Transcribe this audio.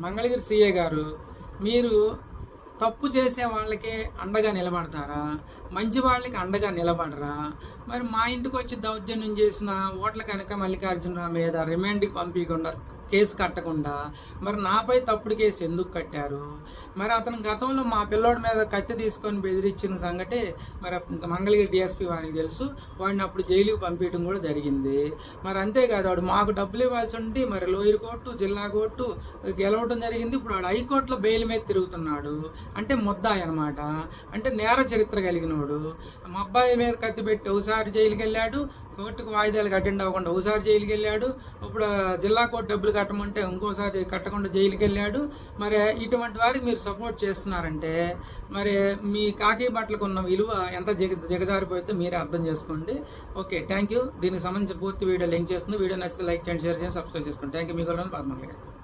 Mangalagiri CA గారు, మీరు తప్పు చేసే వాళ్ళకే అండగా నిలబడతారా? మంచి వాళ్ళకి అండగా నిలబడరా? మరి మా ఇంటికి వచ్చి దౌర్జన్యం చేసిన ఓట్ల కనుక మల్లికార్జునరావు మీద రిమాండ్కి పంపించకుండా, కేసు కట్టకుండా, మరి నాపై తప్పుడు కేసు ఎందుకు కట్టారు? మరి అతను గతంలో మా పిల్లోడి మీద కత్తి తీసుకొని బెదిరించిన సంగతి మరి మంగళగిరి డిఎస్పీ వారికి తెలుసు. వాడిని అప్పుడు జైలుకి పంపించడం కూడా జరిగింది. మరి అంతేకాదు, వాడు మాకు డబ్బులు ఇవ్వాల్సి ఉండి మరి లోయర్ కోర్టు, జిల్లా కోర్టు గెలవడం జరిగింది. ఇప్పుడు వాడు హైకోర్టులో బెయిల్ మీద తిరుగుతున్నాడు. అంటే ముద్దాయి అనమాట. అంటే నేర చరిత్ర కలిగినోడు. మా అబ్బాయి మీద కత్తి పెట్టి ఒకసారి జైలుకి వెళ్ళాడు, కోర్టుకు వాయిదాలకు అటెండ్ అవ్వకుండా ఒకసారి జైలుకి వెళ్ళాడు. ఇప్పుడు జిల్లా కోర్టు డబ్బులు కట్టమంటే ఇంకోసారి కట్టకుండా జైలుకి వెళ్ళాడు. మరి ఇటువంటి వారికి మీరు సపోర్ట్ చేస్తున్నారంటే మరి మీ కాకి బట్టలకు ఉన్న విలువ ఎంత దిగజారిపోతుందో మీరే అర్థం చేసుకోండి. Okay, thank you. దీనికి సంబంధించిన పూర్తి వీడియో లింక్ చేస్తుంది. వీడియో నచ్చితే లైక్ చేయండి, షేర్ చేయండి, సబ్స్క్రైబ్ చేసుకోండి. Thank you. మీకు పద్మనాభ గారు.